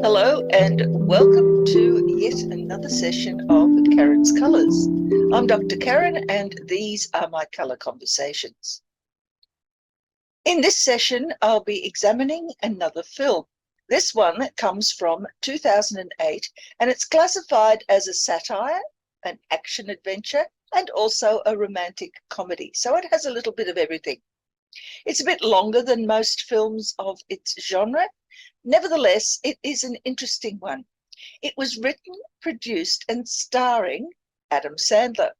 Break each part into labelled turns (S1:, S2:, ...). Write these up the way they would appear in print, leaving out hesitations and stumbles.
S1: Hello and welcome to yet another session of Karen's Colours. I'm Dr. Karen and these are my colour conversations. In this session, I'll be examining another film. This one comes from 2008 and it's classified as a satire, an action adventure, and also a romantic comedy. So it has a little bit of everything. It's a bit longer than most films of its genre. Nevertheless, it is an interesting one. It was written, produced, and starring Adam Sandler.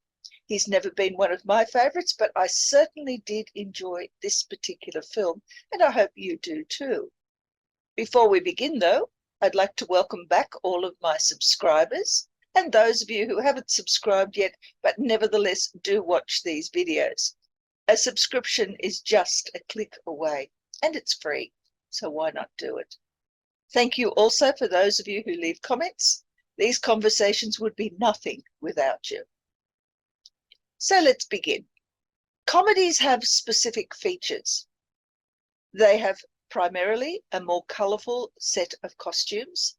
S1: He's never been one of my favourites, but I certainly did enjoy this particular film, and I hope you do too. Before we begin, though, I'd like to welcome back all of my subscribers and those of you who haven't subscribed yet, but nevertheless do watch these videos. A subscription is just a click away, and it's free, so why not do it? Thank you also for those of you who leave comments. These conversations would be nothing without you. So let's begin. Comedies have specific features. They have primarily a more colourful set of costumes.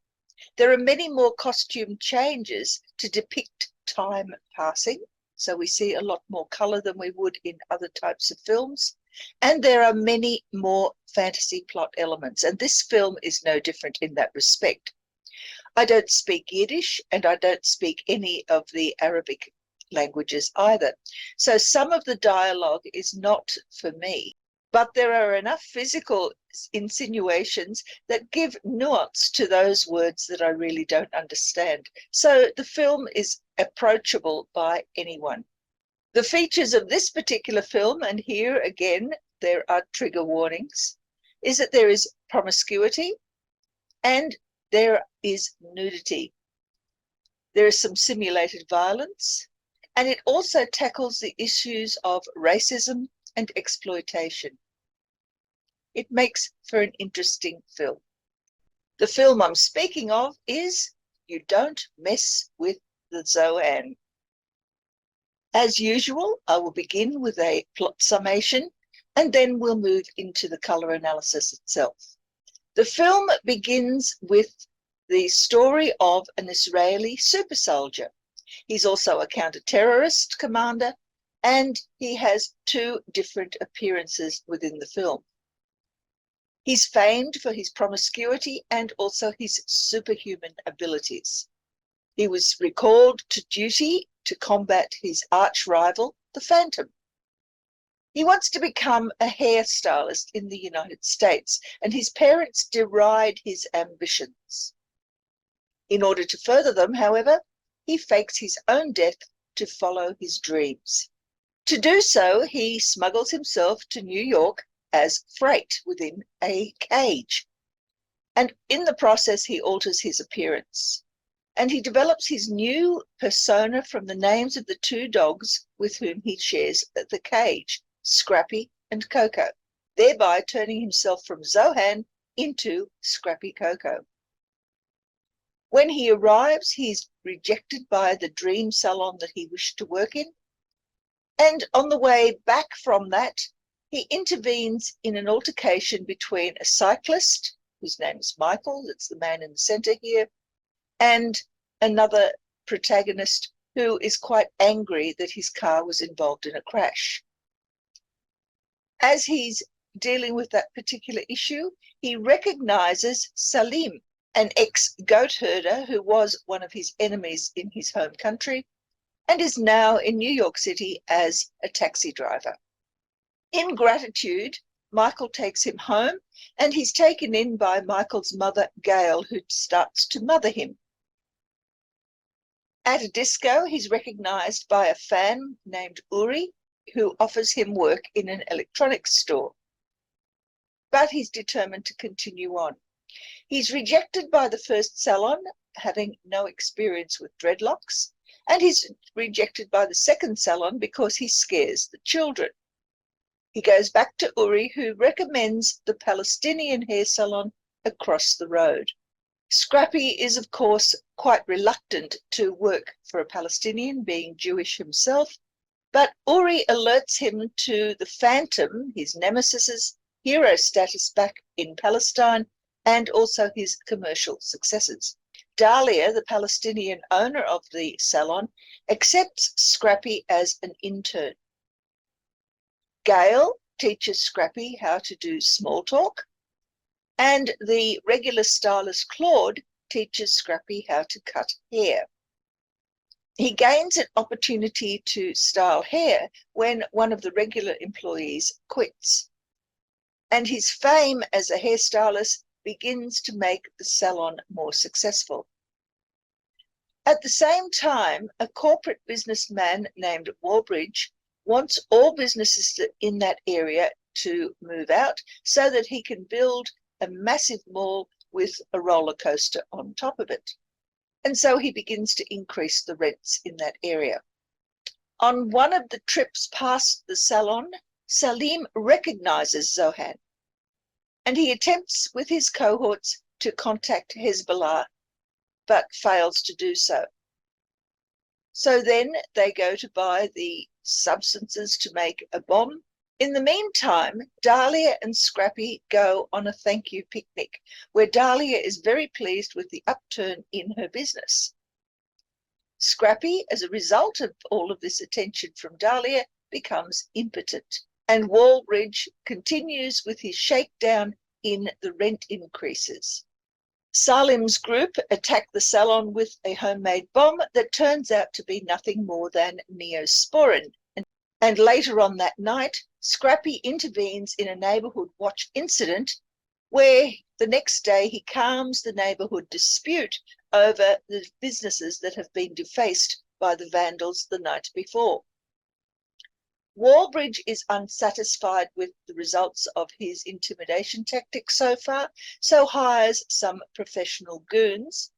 S1: There are many more costume changes to depict time passing, so we see a lot more colour than we would in other types of films. And there are many more fantasy plot elements, and this film is no different in that respect. I don't speak Yiddish, and I don't speak any of the Arabic languages either, so some of the dialogue is not for me. But there are enough physical insinuations that give nuance to those words that I really don't understand. So the film is approachable by anyone. The features of this particular film, and here again there are trigger warnings, is that there is promiscuity and there is nudity. There is some simulated violence, and it also tackles the issues of racism and exploitation. It makes for an interesting film. The film I'm speaking of is You Don't Mess with the Zohan. As usual, I will begin with a plot summation and then we'll move into the colour analysis itself. The film begins with the story of an Israeli super soldier. He's also a counter-terrorist commander and he has two different appearances within the film. He's famed for his promiscuity and also his superhuman abilities. He was recalled to duty to combat his arch rival, the Phantom. He wants to become a hairstylist in the United States, and his parents deride his ambitions. In order to further them, however, he fakes his own death to follow his dreams. To do so, he smuggles himself to New York as freight within a cage, and in the process he alters his appearance. And he develops his new persona from the names of the two dogs with whom he shares the cage, Scrappy and Coco, thereby turning himself from Zohan into Scrappy Coco. When he arrives, he's rejected by the dream salon that he wished to work in, and on the way back from that, he intervenes in an altercation between a cyclist, whose name is Michael, that's the man in the centre here, and another protagonist who is quite angry that his car was involved in a crash. As he's dealing with that particular issue, he recognizes Salim, an ex-goat herder who was one of his enemies in his home country and is now in New York City as a taxi driver. In gratitude, Michael takes him home and he's taken in by Michael's mother, Gail, who starts to mother him. At a disco, he's recognized by a fan named Uri, who offers him work in an electronics store. But he's determined to continue on. He's rejected by the first salon, having no experience with dreadlocks, and he's rejected by the second salon because he scares the children. He goes back to Uri, who recommends the Palestinian hair salon across the road. Scrappy is, of course, quite reluctant to work for a Palestinian, being Jewish himself, but Uri alerts him to the Phantom, his nemesis's hero status back in Palestine, and also his commercial successes. Dahlia, the Palestinian owner of the salon, accepts Scrappy as an intern. Gail teaches Scrappy how to do small talk, and the regular stylist Claude teaches Scrappy how to cut hair. He gains an opportunity to style hair when one of the regular employees quits, and his fame as a hairstylist begins to make the salon more successful. At the same time, a corporate businessman named Wallbridge wants all businesses in that area to move out so that he can build a massive mall with a roller coaster on top of it. And so he begins to increase the rents in that area. On one of the trips past the salon, Salim recognizes Zohan, and he attempts with his cohorts to contact Hezbollah, but fails to do so. So then they go to buy the substances to make a bomb. In the meantime, Dahlia and Scrappy go on a thank you picnic, where Dahlia is very pleased with the upturn in her business. Scrappy, as a result of all of this attention from Dahlia, becomes impotent, and Wallbridge continues with his shakedown in the rent increases. Salim's group attack the salon with a homemade bomb that turns out to be nothing more than neosporin. And later on that night, Scrappy intervenes in a neighborhood watch incident where the next day he calms the neighborhood dispute over the businesses that have been defaced by the vandals the night before. Wallbridge is unsatisfied with the results of his intimidation tactics so far, so hires some professional goons.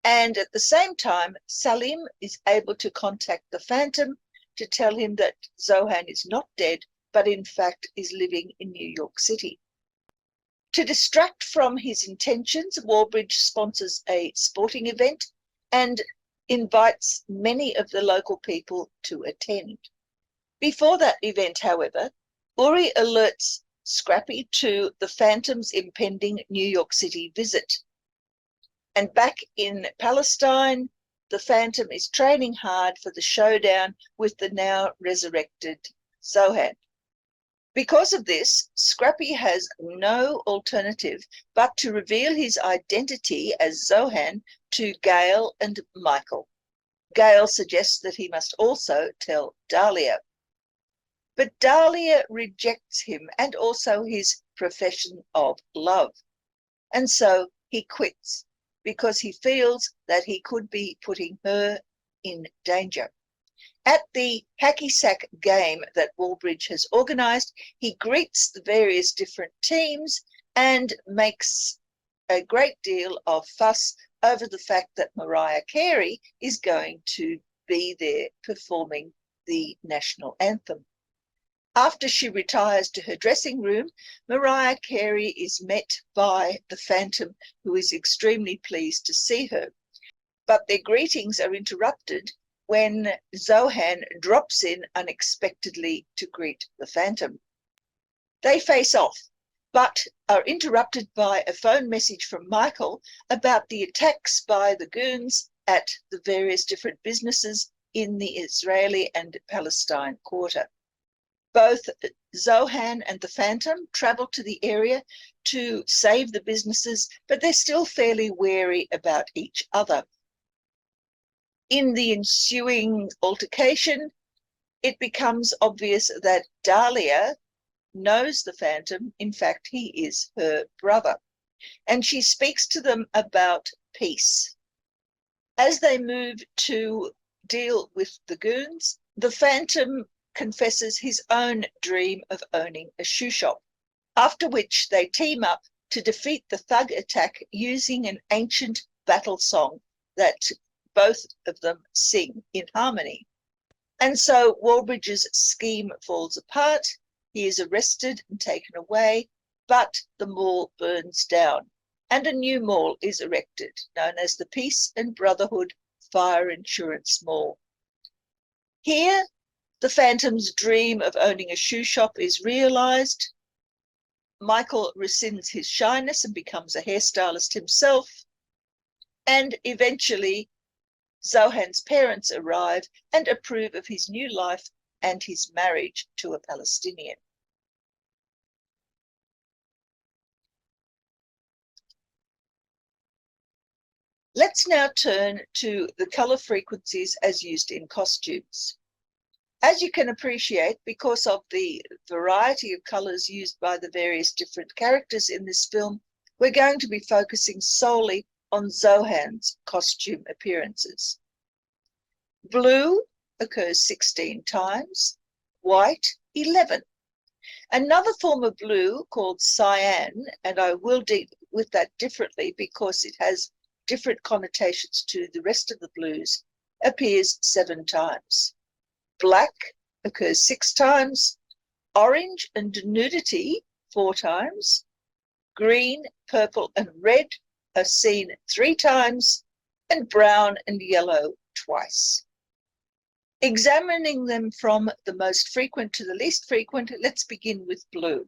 S1: And at the same time, Salim is able to contact the Phantom to tell him that Zohan is not dead, but in fact is living in New York City. To distract from his intentions, Wallbridge sponsors a sporting event and invites many of the local people to attend. Before that event, however, Uri alerts Scrappy to the Phantom's impending New York City visit. And back in Palestine, the Phantom is training hard for the showdown with the now resurrected Zohan. Because of this, Scrappy has no alternative but to reveal his identity as Zohan to Gail and Michael. Gail suggests that he must also tell Dahlia. But Dahlia rejects him and also his profession of love. And so he quits because he feels that he could be putting her in danger. At the hacky sack game that Wallbridge has organized, he greets the various different teams and makes a great deal of fuss over the fact that Mariah Carey is going to be there performing the national anthem. After she retires to her dressing room, Mariah Carey is met by the Phantom, who is extremely pleased to see her. But their greetings are interrupted when Zohan drops in unexpectedly to greet the Phantom. They face off, but are interrupted by a phone message from Michael about the attacks by the goons at the various different businesses in the Israeli and Palestine quarter. Both Zohan and the Phantom travel to the area to save the businesses, but they're still fairly wary about each other. In the ensuing altercation, it becomes obvious that Dahlia knows the Phantom. In fact, he is her brother. And she speaks to them about peace. As they move to deal with the goons, the Phantom confesses his own dream of owning a shoe shop, after which they team up to defeat the thug attack using an ancient battle song that both of them sing in harmony. And so Wallbridge's scheme falls apart. He is arrested and taken away, but the mall burns down, and a new mall is erected, known as the Peace and Brotherhood Fire Insurance Mall. Here, the Phantom's dream of owning a shoe shop is realized. Michael rescinds his shyness and becomes a hairstylist himself. And eventually, Zohan's parents arrive and approve of his new life and his marriage to a Palestinian. Let's now turn to the color frequencies as used in costumes. As you can appreciate, because of the variety of colors used by the various different characters in this film, we're going to be focusing solely on Zohan's costume appearances. Blue occurs 16 times, white 11. Another form of blue called cyan, and I will deal with that differently because it has different connotations to the rest of the blues, appears 7 times. Black occurs 6 times, orange and nudity 4 times, green, purple and red are seen 3 times, and brown and yellow twice. Examining them from the most frequent to the least frequent, let's begin with blue.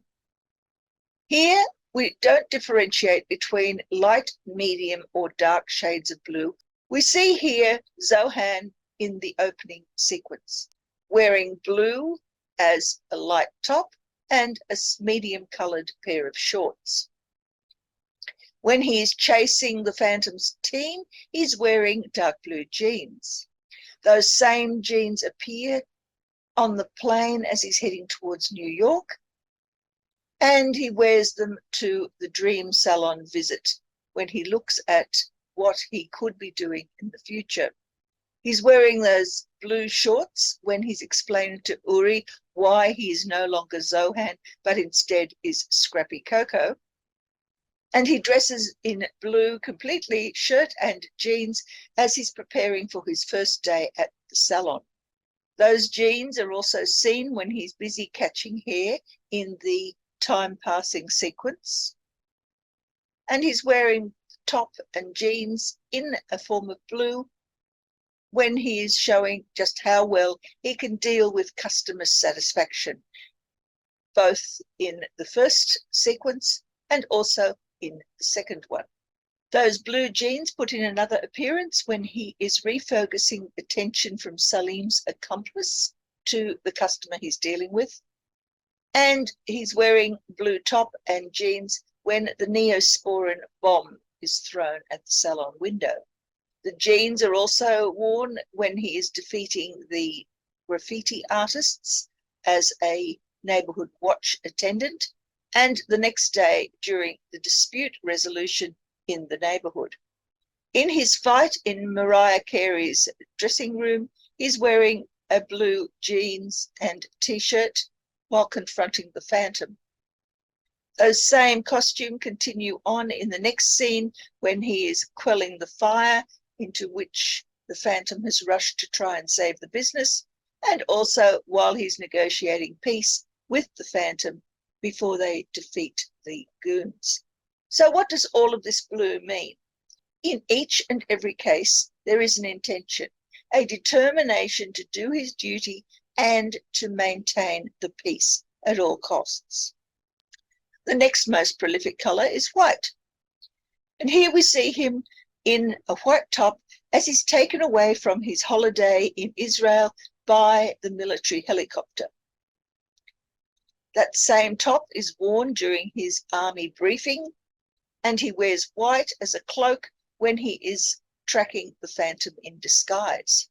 S1: Here we don't differentiate between light, medium or dark shades of blue. We see here Zohan in the opening sequence, wearing blue as a light top and a medium-coloured pair of shorts. When he is chasing the Phantom's team, he's wearing dark blue jeans. Those same jeans appear on the plane as he's heading towards New York, and he wears them to the dream salon visit when he looks at what he could be doing in the future. He's wearing those blue shorts when he's explaining to Uri why he is no longer Zohan, but instead is Scrappy Coco. And he dresses in blue completely, shirt and jeans, as he's preparing for his first day at the salon. Those jeans are also seen when he's busy catching hair in the time passing sequence. And he's wearing top and jeans in a form of blue when he is showing just how well he can deal with customer satisfaction, both in the first sequence and also in the second one. Those blue jeans put in another appearance when he is refocusing attention from Salim's accomplice to the customer he's dealing with. And he's wearing blue top and jeans when the Neosporin bomb is thrown at the salon window. The jeans are also worn when he is defeating the graffiti artists as a neighborhood watch attendant, and the next day during the dispute resolution in the neighborhood. In his fight in Mariah Carey's dressing room, he's wearing a blue jeans and t-shirt while confronting the Phantom. Those same costume continue on in the next scene when he is quelling the fire into which the Phantom has rushed to try and save the business, and also while he's negotiating peace with the Phantom before they defeat the goons. So what does all of this blue mean? In each and every case, there is an intention, a determination to do his duty and to maintain the peace at all costs. The next most prolific color is white. And here we see him in a white top as he's taken away from his holiday in Israel by the military helicopter. That same top is worn during his army briefing, and he wears white as a cloak when he is tracking the Phantom in disguise.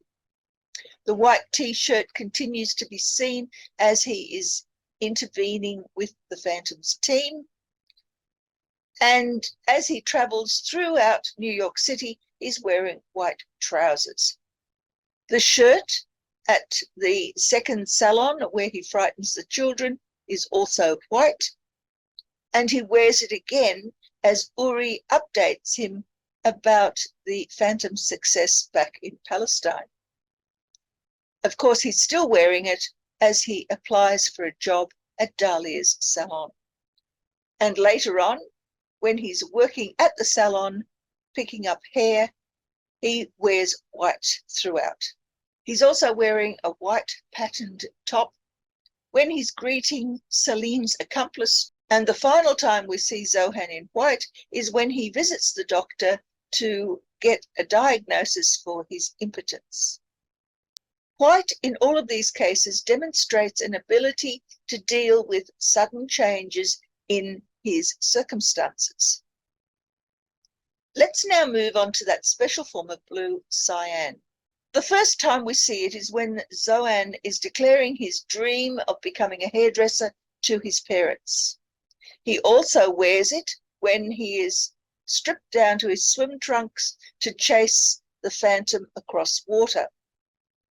S1: The white t-shirt continues to be seen as he is intervening with the Phantom's team, and as he travels throughout New York City, he's wearing white trousers. The shirt at the second salon where he frightens the children is also white, and he wears it again as Uri updates him about the Phantom's success back in Palestine. Of course, he's still wearing it as he applies for a job at Dahlia's salon. And later on, when he's working at the salon, picking up hair, he wears white throughout. He's also wearing a white patterned top when he's greeting Salim's accomplice And the final time we see Zohan in white is when he visits the doctor to get a diagnosis for his impotence. White, in all of these cases, demonstrates an ability to deal with sudden changes in his circumstances. Let's now move on to that special form of blue, cyan. The first time we see it is when Zohan is declaring his dream of becoming a hairdresser to his parents. He also wears it when he is stripped down to his swim trunks to chase the phantom across water.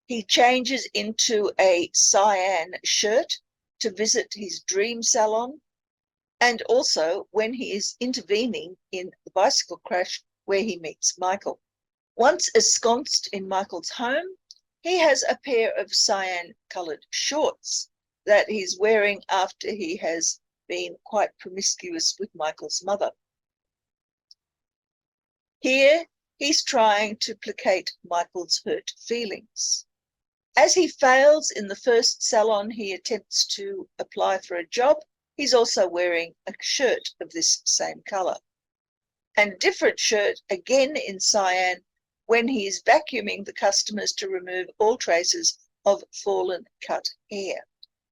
S1: He changes into a cyan shirt to visit his dream salon, and also when he is intervening in the bicycle crash where he meets Michael. Once ensconced in Michael's home, he has a pair of cyan-coloured shorts that he's wearing after he has been quite promiscuous with Michael's mother. Here, he's trying to placate Michael's hurt feelings. As he fails in the first salon he attempts to apply for a job, he's also wearing a shirt of this same colour. And a different shirt, again in cyan, when he is vacuuming the customers to remove all traces of fallen cut hair.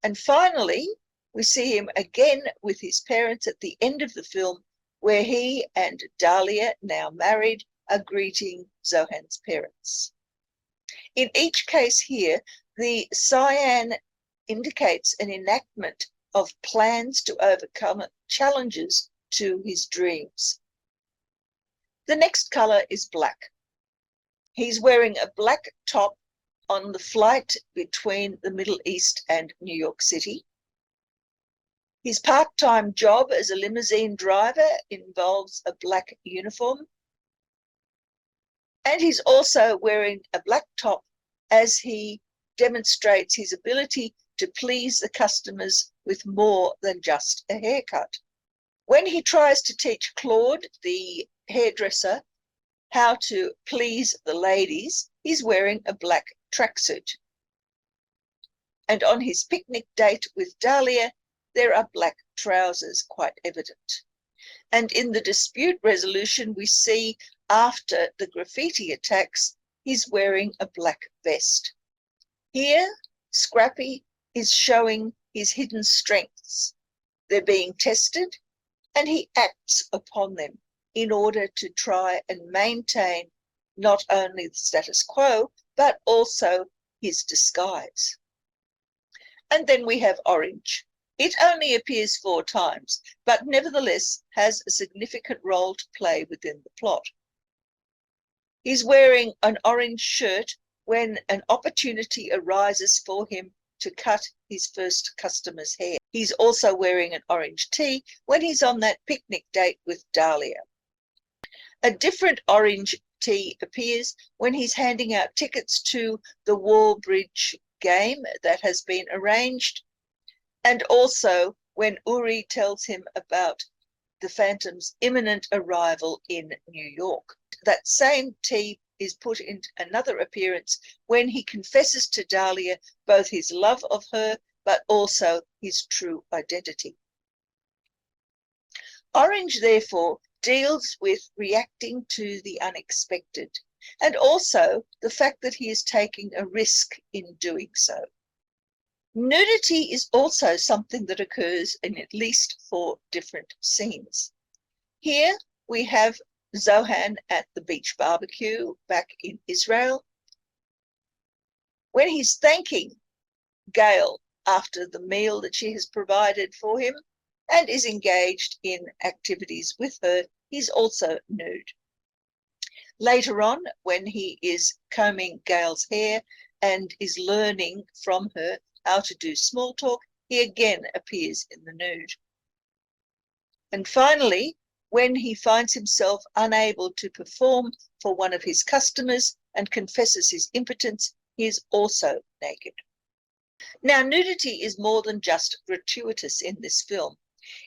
S1: And finally, we see him again with his parents at the end of the film, where he and Dahlia, now married, are greeting Zohan's parents. In each case here, the cyan indicates an enactment of plans to overcome challenges to his dreams. The next colour is black. He's wearing a black top on the flight between the Middle East and New York City. His part-time job as a limousine driver involves a black uniform. And he's also wearing a black top as he demonstrates his ability to please the customers with more than just a haircut. When he tries to teach Claude, the hairdresser, how to please the ladies, he's wearing a black tracksuit. And on his picnic date with Dahlia, there are black trousers, quite evident. And in the dispute resolution, we see after the graffiti attacks, he's wearing a black vest. Here, Scrappy is showing his hidden strengths. They're being tested, and he acts upon them in order to try and maintain not only the status quo, but also his disguise. And then we have Orange. It only appears 4 times, but nevertheless has a significant role to play within the plot. He's wearing an orange shirt when an opportunity arises for him to cut his first customer's hair. He's also wearing an orange tee when he's on that picnic date with Dahlia. A different orange tee appears when he's handing out tickets to the wall bridge game that has been arranged, and also when Uri tells him about the Phantom's imminent arrival in New York. That same tee is put into another appearance when he confesses to Dahlia both his love of her but also his true identity. Orange, therefore, deals with reacting to the unexpected and also the fact that he is taking a risk in doing so. Nudity is also something that occurs in at least 4 different scenes. Here we have Zohan at the beach barbecue back in Israel, when he's thanking Gail after the meal that she has provided for him and is engaged in activities with her. He's also nude. Later on, when he is combing Gail's hair and is learning from her how to do small talk, he again appears in the nude. And finally, when he finds himself unable to perform for one of his customers and confesses his impotence, he is also naked. Now, nudity is more than just gratuitous in this film.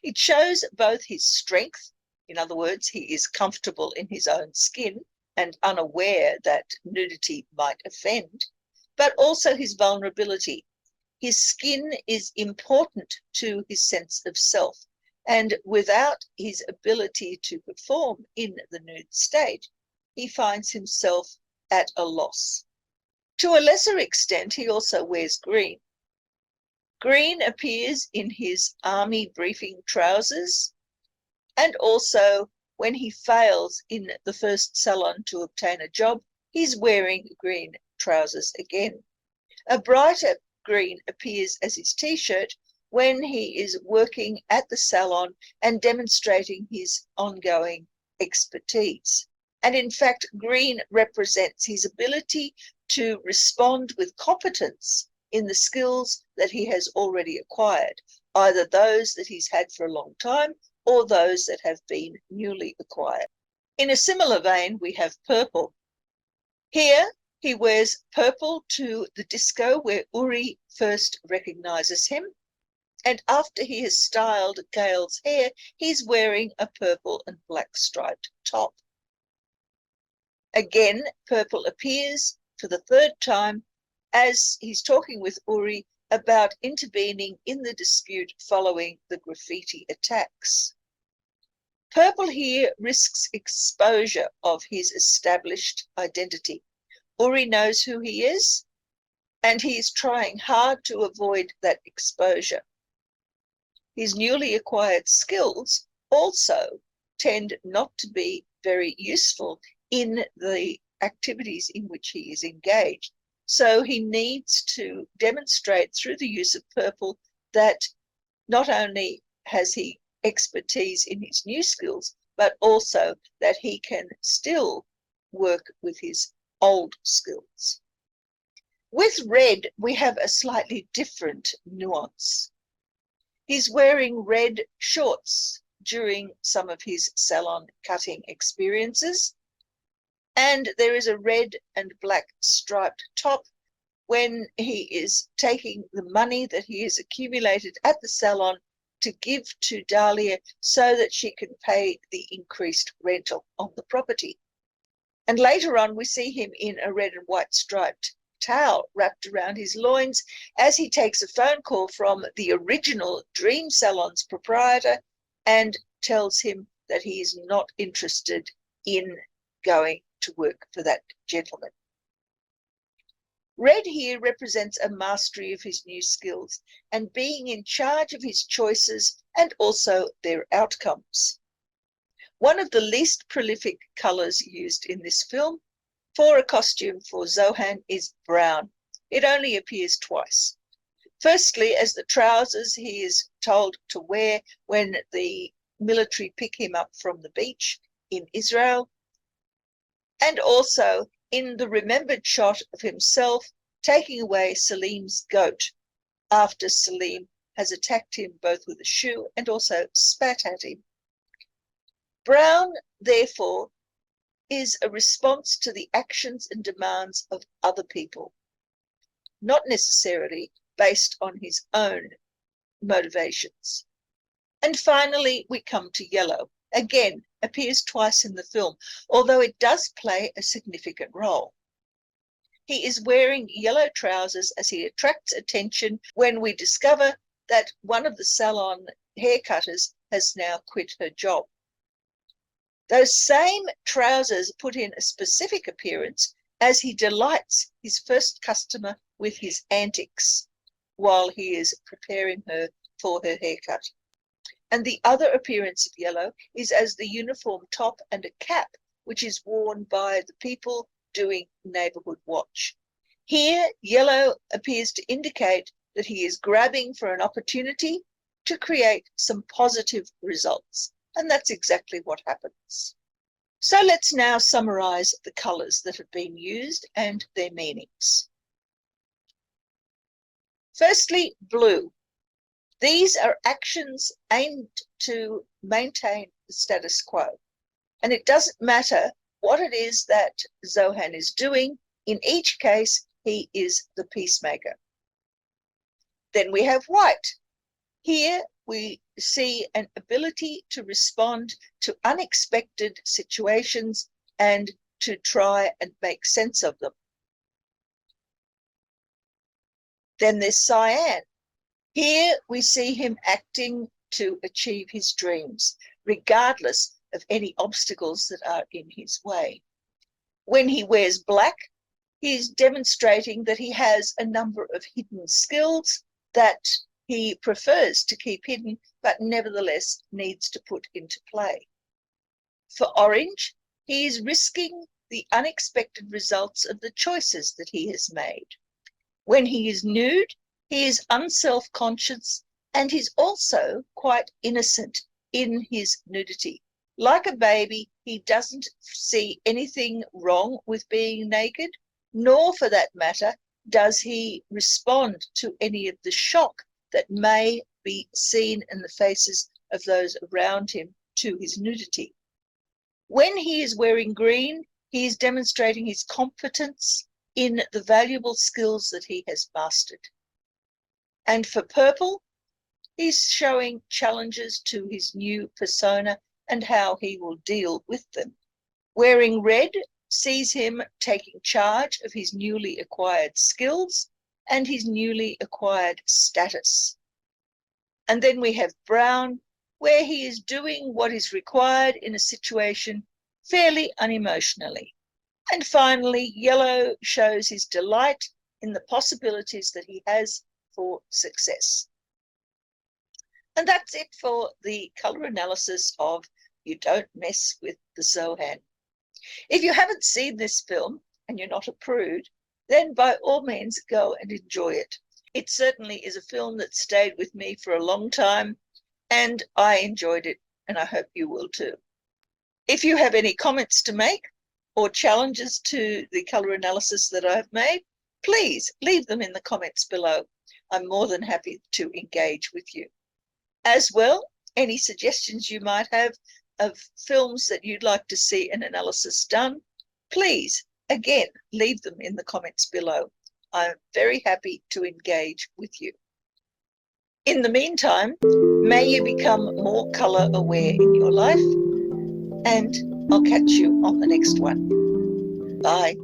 S1: It shows both his strength, in other words, he is comfortable in his own skin and unaware that nudity might offend, but also his vulnerability. His skin is important to his sense of self, and without his ability to perform in the nude state, he finds himself at a loss. To a lesser extent, he also wears green. Green appears in his army briefing trousers, and also when he fails in the first salon to obtain a job, he's wearing green trousers again. A brighter green appears as his t-shirt when he is working at the salon and demonstrating his ongoing expertise. And in fact, green represents his ability to respond with competence in the skills that he has already acquired, either those that he's had for a long time or those that have been newly acquired. In a similar vein, we have purple. Here, he wears purple to the disco where Uri first recognizes him, and after he has styled Gail's hair, he's wearing a purple and black striped top. Again, purple appears for the third time as he's talking with Uri about intervening in the dispute following the graffiti attacks. Purple here risks exposure of his established identity. Uri knows who he is, and he is trying hard to avoid that exposure. His newly acquired skills also tend not to be very useful in the activities in which he is engaged. So he needs to demonstrate through the use of purple that not only has he expertise in his new skills, but also that he can still work with his old skills. With red, we have a slightly different nuance. He's wearing red shorts during some of his salon cutting experiences, and there is a red and black striped top when he is taking the money that he has accumulated at the salon to give to Dahlia so that she can pay the increased rental on the property. And later on, we see him in a red and white striped towel wrapped around his loins as he takes a phone call from the original Dream Salon's proprietor and tells him that he is not interested in going to work for that gentleman. Red here represents a mastery of his new skills and being in charge of his choices and also their outcomes. One of the least prolific colors used in this film for a costume for Zohan is brown. It only appears twice. Firstly, as the trousers he is told to wear when the military pick him up from the beach in Israel, and also in the remembered shot of himself taking away Salim's goat after Salim has attacked him both with a shoe and also spat at him. Brown, therefore, is a response to the actions and demands of other people, not necessarily based on his own motivations. And finally, we come to yellow. Again, appears twice in the film, although it does play a significant role. He is wearing yellow trousers as he attracts attention when we discover that one of the salon haircutters has now quit her job. Those same trousers put in a specific appearance as he delights his first customer with his antics while he is preparing her for her haircut. And the other appearance of yellow is as the uniform top and a cap, which is worn by the people doing neighborhood watch. Here, yellow appears to indicate that he is grabbing for an opportunity to create some positive results. And that's exactly what happens. So let's now summarize the colors that have been used and their meanings. Firstly, blue. These are actions aimed to maintain the status quo. And it doesn't matter what it is that Zohan is doing. In each case, he is the peacemaker. Then we have white. Here we see an ability to respond to unexpected situations and to try and make sense of them. Then there's cyan. Here we see him acting to achieve his dreams, regardless of any obstacles that are in his way. When he wears black, he is demonstrating that he has a number of hidden skills that he prefers to keep hidden, but nevertheless needs to put into play. For orange, he is risking the unexpected results of the choices that he has made. When he is nude, he is unself-conscious, and he's also quite innocent in his nudity. Like a baby, he doesn't see anything wrong with being naked, nor for that matter does he respond to any of the shock that may be seen in the faces of those around him to his nudity. When he is wearing green, he is demonstrating his competence in the valuable skills that he has mastered. And for purple, he's showing challenges to his new persona and how he will deal with them. Wearing red sees him taking charge of his newly acquired skills and his newly acquired status. And then we have brown, where he is doing what is required in a situation fairly unemotionally. And finally, yellow shows his delight in the possibilities that he has for success. And that's it for the colour analysis of You Don't Mess with the Zohan. If you haven't seen this film and you're not a prude, then by all means go and enjoy it. It certainly is a film that stayed with me for a long time, and I enjoyed it, and I hope you will too. If you have any comments to make or challenges to the colour analysis that I've made, please leave them in the comments below. I'm more than happy to engage with you. As well, any suggestions you might have of films that you'd like to see an analysis done, please, again, leave them in the comments below. I'm very happy to engage with you. In the meantime, may you become more colour aware in your life, and I'll catch you on the next one. Bye.